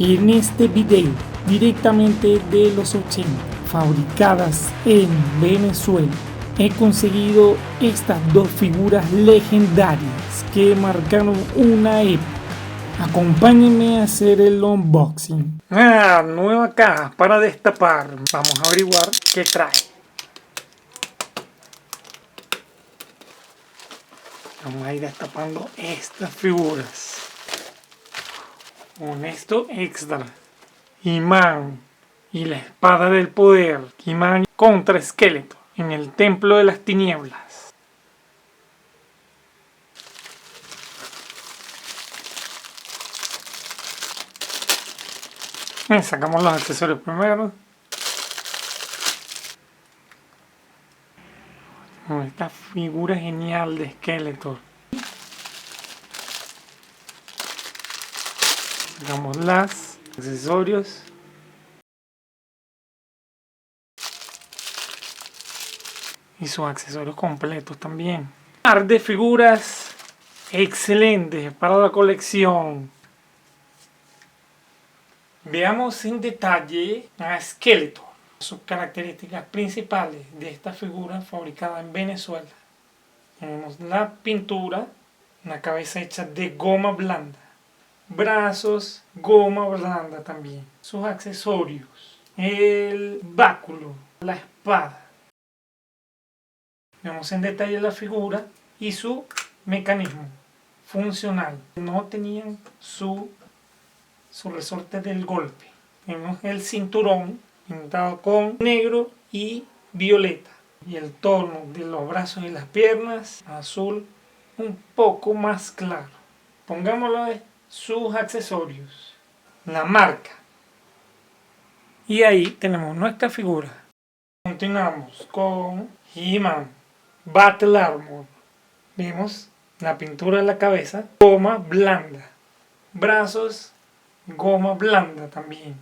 En este video, directamente de los 80, fabricadas en Venezuela, he conseguido estas dos figuras legendarias que marcaron una época. Acompáñenme a hacer el unboxing. Nueva caja para destapar. Vamos a averiguar qué trae. Vamos a ir destapando estas figuras. Honesto extra. He-Man y la espada del poder. He-Man contra Skeletor en el templo de las tinieblas. Sacamos los accesorios primero. Esta figura genial de Skeletor. Sacamos los accesorios. Y sus accesorios completos también. Un par de figuras excelentes para la colección. Veamos en detalle a Skeletor. Sus características principales de esta figura fabricada en Venezuela. Tenemos la pintura, una cabeza hecha de goma blanda. Brazos, goma blanda también. Sus accesorios, el báculo, la espada. Vemos en detalle la figura y su mecanismo funcional. No tenían su resorte del golpe. Vemos el cinturón pintado con negro y violeta. Y el tono de los brazos y las piernas azul un poco más claro. Pongámoslo de sus accesorios. La marca. Y ahí tenemos nuestra figura. Continuamos con He-Man Battle Armor. Vemos la pintura de la cabeza, goma blanda. Brazos, goma blanda también.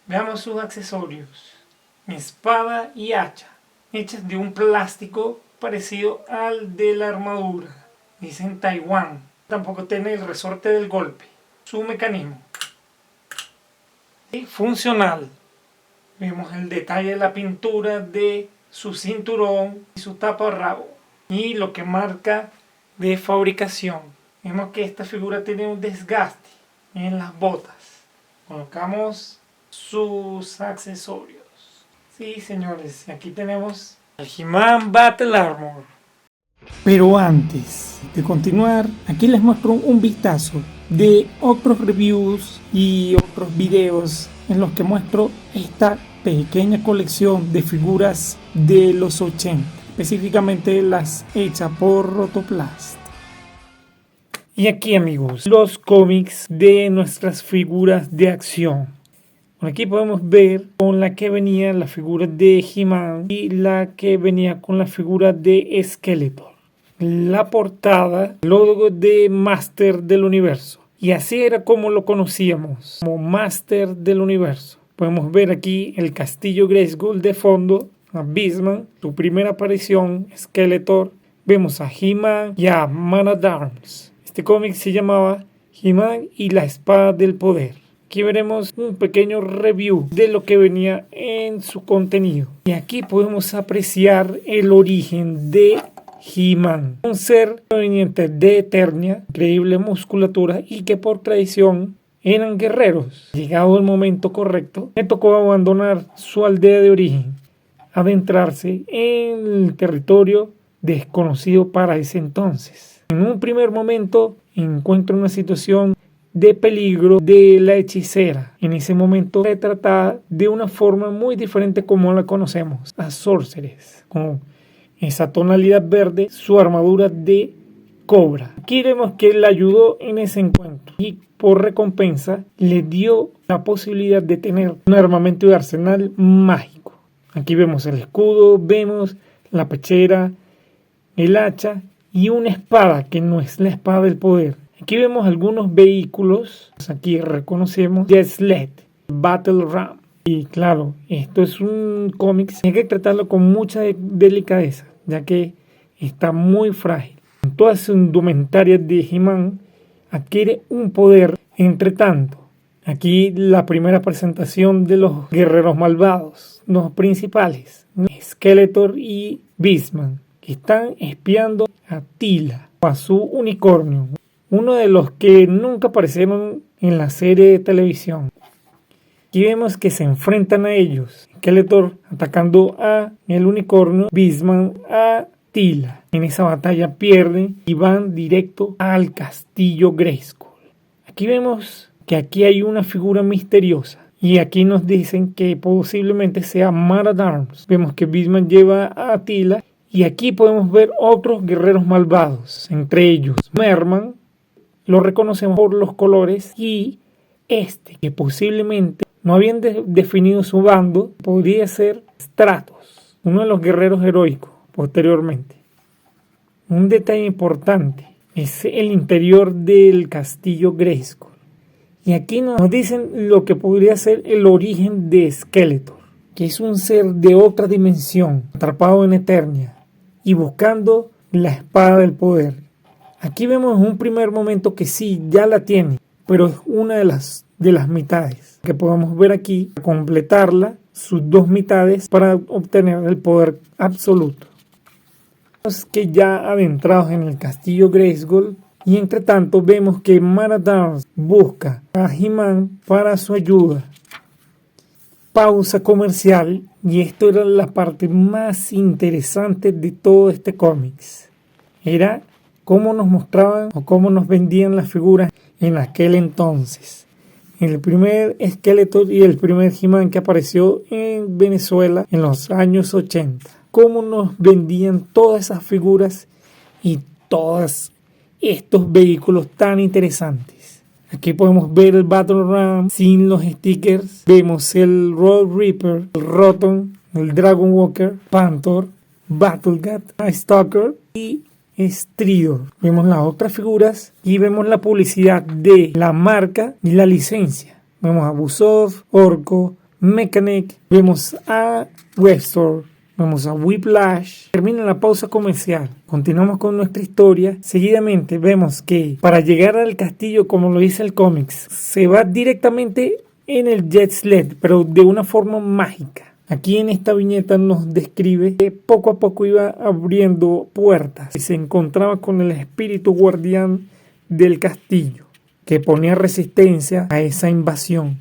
Veamos sus accesorios. Espada y hacha, hechas de un plástico parecido al de la armadura. Dicen Taiwán. Tampoco tiene el resorte del golpe. Su mecanismo. Y funcional. Vemos el detalle de la pintura de su cinturón y su taparrabo. Y lo que marca de fabricación. Vemos que esta figura tiene un desgaste en las botas. Colocamos sus accesorios. Sí, señores, aquí tenemos el He-Man Battle Armor. Pero antes de continuar, aquí les muestro un vistazo de otros reviews y otros videos en los que muestro esta pequeña colección de figuras de los 80, específicamente las hechas por Rotoplast. Y aquí, amigos, los cómics de nuestras figuras de acción. Aquí podemos ver con la que venía la figura de He-Man y la que venía con la figura de Skeletor. La portada, el logo de Master del Universo. Y así era como lo conocíamos, como Master del Universo. Podemos ver aquí el castillo Grayskull de fondo, a Beastman, su primera aparición, Skeletor. Vemos a He-Man y a Man-at-Arms. Este cómic se llamaba He-Man y la espada del poder. Aquí veremos un pequeño review de lo que venía en su contenido. Y aquí podemos apreciar el origen de He-Man. Un ser proveniente de Eternia, increíble musculatura y que por tradición eran guerreros. Llegado el momento correcto, le tocó abandonar su aldea de origen, adentrarse en el territorio desconocido para ese entonces. En un primer momento encuentra una situación de peligro de la hechicera. En ese momento se trataba de una forma muy diferente como la conocemos, a Sorceress, con esa tonalidad verde, su armadura de cobra. Aquí vemos que él ayudó en ese encuentro y por recompensa le dio la posibilidad de tener un armamento de arsenal mágico. Aquí vemos el escudo, vemos la pechera, el hacha y una espada que no es la espada del poder. Aquí vemos algunos vehículos. Aquí reconocemos Jet Sled, Battle Ram. Y claro, esto es un cómic, hay que tratarlo con mucha delicadeza, ya que está muy frágil. En toda su indumentaria de He-Man adquiere un poder. Entre tanto, Aquí la primera presentación de los guerreros malvados, los principales, Skeletor y Beastman, que están espiando a Teela, a su unicornio, uno de los que nunca aparecieron en la serie de televisión. Aquí vemos que se enfrentan a ellos, Skeletor atacando a el unicornio, Beastman a Teela. En esa batalla pierden y van directo al castillo Grayskull. Aquí vemos que aquí hay una figura misteriosa. Y aquí nos dicen que posiblemente sea Man at Arms. Vemos que Beastman lleva a Teela. Y aquí podemos ver otros guerreros malvados. Entre ellos Merman. Lo reconocemos por los colores. Y este, que posiblemente no habían definido su bando, podría ser Stratos, uno de los guerreros heroicos posteriormente. Un detalle importante es el interior del castillo Grayskull. Y aquí nos dicen lo que podría ser el origen de Skeletor, que es un ser de otra dimensión, atrapado en Eternia y buscando la espada del poder. Aquí vemos en un primer momento que sí, ya la tiene, pero es una de las mitades que podemos ver aquí, completarla, sus dos mitades para obtener el poder absoluto. Que ya adentrados en el castillo Grayskull, y entre tanto vemos que Man at Arms busca a He-Man para su ayuda. Pausa comercial, y esto era la parte más interesante de todo este cómics. Era cómo nos mostraban o cómo nos vendían las figuras en aquel entonces. El primer Skeletor y el primer He-Man que apareció en Venezuela en los años 80. Cómo nos vendían todas esas figuras y todos estos vehículos tan interesantes. Aquí podemos ver el Battle Ram sin los stickers. Vemos el Road Reaper, el Rotom, el Dragon Walker, Panther, Battlecat, Stalker y Stridor. Vemos las otras figuras y vemos la publicidad de la marca y la licencia. Vemos a Busov, Orko, Mechanic, vemos a Webstore, vamos a Whiplash. Termina la pausa comercial. Continuamos con nuestra historia. Seguidamente vemos que para llegar al castillo, como lo dice el cómics, se va directamente en el Jet Sled, pero de una forma mágica. Aquí en esta viñeta nos describe que poco a poco iba abriendo puertas y se encontraba con el espíritu guardián del castillo, que ponía resistencia a esa invasión,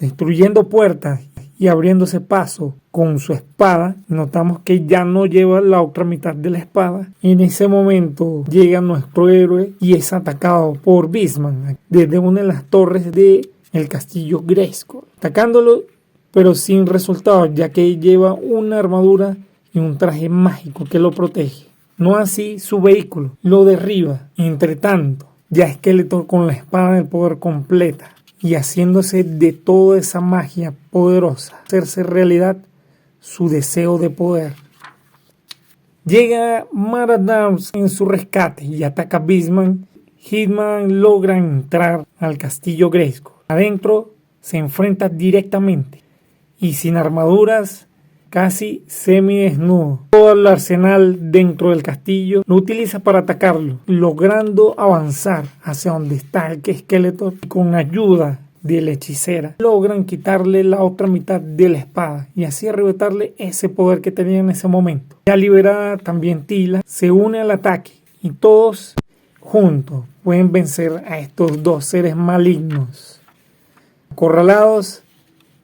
destruyendo puertas y abriéndose paso con su espada. Notamos que ya no lleva la otra mitad de la espada. En ese momento llega nuestro héroe y es atacado por Beastman desde una de las torres del castillo Grayskull, atacándolo pero sin resultado, ya que lleva una armadura y un traje mágico que lo protege. No así su vehículo, lo derriba. Entre tanto, ya Skeletor con la espada del poder completa y haciéndose de toda esa magia poderosa, hacerse realidad su deseo de poder. Llega Man at Arms en su rescate y ataca a Beastman. He-Man logra entrar al castillo Grayskull. Adentro se enfrenta directamente y sin armaduras, casi semidesnudo. Todo el arsenal dentro del castillo lo utiliza para atacarlo, logrando avanzar hacia donde está el Skeletor. Con ayuda de la hechicera logran quitarle la otra mitad de la espada y así arrebatarle ese poder que tenía en ese momento. Ya liberada, también Teela se une al ataque y todos juntos pueden vencer a estos dos seres malignos. Acorralados,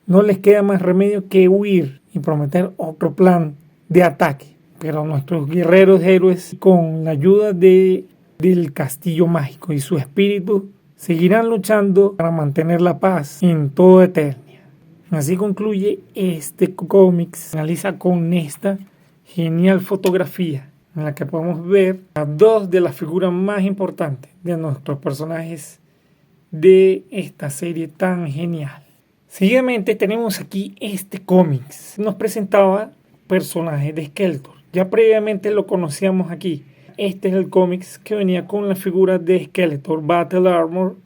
no les queda más remedio que huir y prometer otro plan de ataque. Pero nuestros guerreros héroes, con la ayuda del castillo mágico y su espíritu, seguirán luchando para mantener la paz en toda Eternia. Así concluye este cómic. Finaliza con esta genial fotografía en la que podemos ver a dos de las figuras más importantes de nuestros personajes de esta serie tan genial. Seguidamente tenemos aquí este cómics. Nos presentaba personajes de Skeletor. Ya previamente lo conocíamos aquí. Este es el cómics que venía con la figura de Skeletor Battle Armor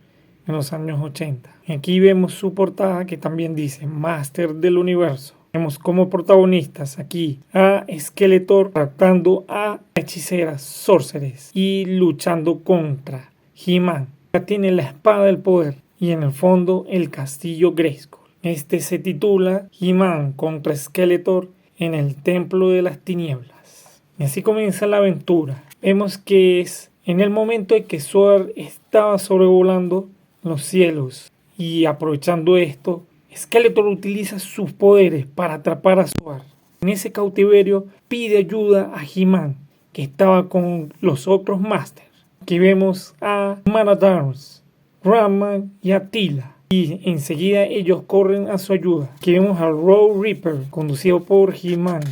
en los años 80. Aquí vemos su portada que también dice Master del Universo. Vemos como protagonistas aquí a Skeletor tratando a hechiceras Sorceress y luchando contra He-Man. Ya tiene la espada del poder y en el fondo el castillo Grayskull. Este se titula He-Man contra Skeletor en el Templo de las Tinieblas. Y así comienza la aventura. Vemos que es en el momento en que Zoar estaba sobrevolando los cielos y aprovechando esto, Skeletor utiliza sus poderes para atrapar a Zoar. En ese cautiverio pide ayuda a He-Man, que estaba con los otros Masters. Aquí vemos a Man-at-Arms, Ram-Man y Attila. Y enseguida ellos corren a su ayuda. Aquí vemos al Road Reaper, conducido por He-Man.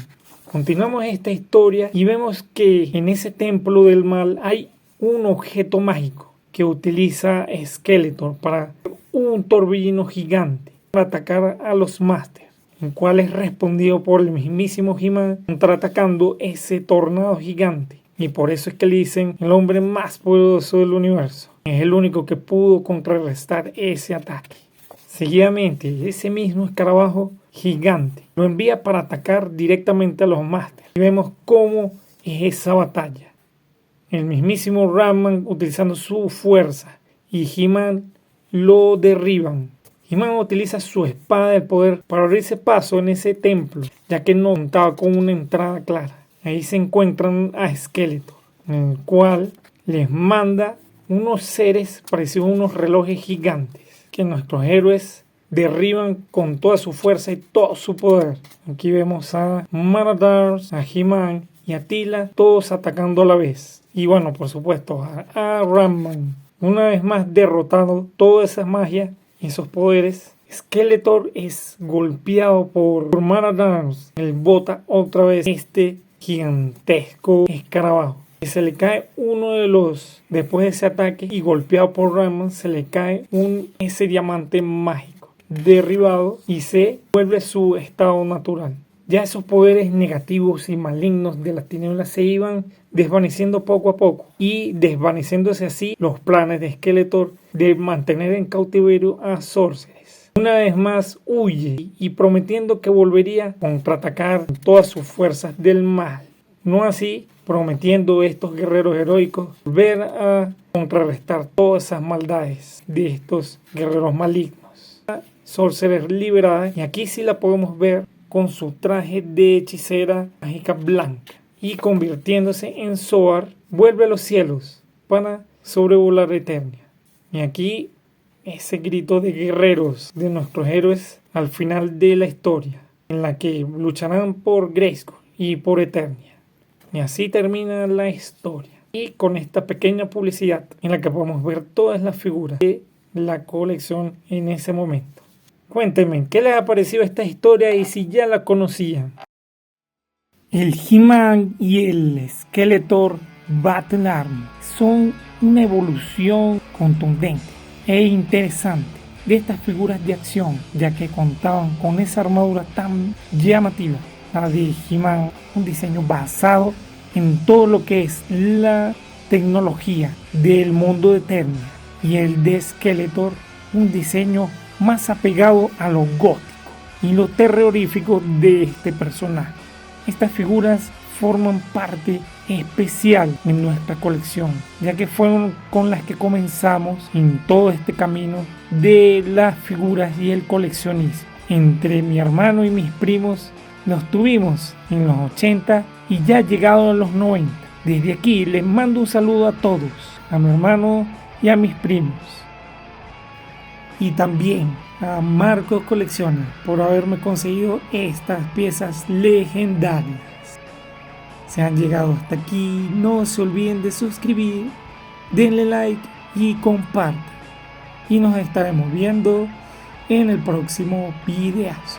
Continuamos esta historia y vemos que en ese templo del mal hay un objeto mágico que utiliza Skeletor para un torbellino gigante para atacar a los Masters, el cual es respondido por el mismísimo He-Man contraatacando ese tornado gigante. Y por eso es que le dicen el hombre más poderoso del universo. Es el único que pudo contrarrestar ese ataque. Seguidamente, ese mismo escarabajo gigante lo envía para atacar directamente a los Masters. Y vemos cómo es esa batalla. El mismísimo Ram-Man utilizando su fuerza y He-Man lo derriban. He-Man utiliza su espada del poder para abrirse paso en ese templo, ya que no contaba con una entrada clara. Ahí se encuentran a Skeletor, en el cual les manda unos seres parecidos a unos relojes gigantes que nuestros héroes derriban con toda su fuerza y todo su poder. Aquí vemos a Man-at-Arms, a He-Man y a Attila, todos atacando a la vez. Y bueno, por supuesto, a Ram-Man. Una vez más derrotado todas esas magias y esos poderes, Skeletor es golpeado por Man-at-Arms. Él bota otra vez este gigantesco escarabajo. Se le cae uno de los, después de ese ataque y golpeado por Ram-Man, se le cae ese diamante mágico derribado y se vuelve a su estado natural. Ya esos poderes negativos y malignos de las tinieblas se iban desvaneciendo poco a poco y desvaneciéndose así los planes de Skeletor de mantener en cautiverio a Sorceress. Una vez más huye y prometiendo que volvería a contraatacar todas sus fuerzas del mal. No así prometiendo estos guerreros heroicos volver a contrarrestar todas esas maldades de estos guerreros malignos. Sorceress liberada, y aquí sí la podemos ver con su traje de hechicera mágica blanca y convirtiéndose en Zoar, vuelve a los cielos para sobrevolar Eternia. Y aquí ese grito de guerreros de nuestros héroes al final de la historia, en la que lucharán por Grayskull y por Eternia. Y así termina la historia. Y con esta pequeña publicidad en la que podemos ver todas las figuras de la colección en ese momento. Cuéntenme, ¿qué les ha parecido esta historia y si ya la conocían? El He-Man y el Skeletor Battle Armor son una evolución contundente e interesante de estas figuras de acción, ya que contaban con esa armadura tan llamativa. La de He-Man, un diseño basado en todo lo que es la tecnología del mundo de Eternia, y el de Skeletor, un diseño más apegado a lo gótico y lo terrorífico de este personaje. Estas figuras forman parte especial en nuestra colección, ya que fueron con las que comenzamos en todo este camino de las figuras y el coleccionismo. Entre mi hermano y mis primos los tuvimos en los 80 y ya llegado a los 90. Desde aquí les mando un saludo a todos, a mi hermano y a mis primos. Y también a Marcos Colecciones por haberme conseguido estas piezas legendarias. Si han llegado hasta aquí, no se olviden de suscribir, denle like y compartan. Y nos estaremos viendo en el próximo videazo.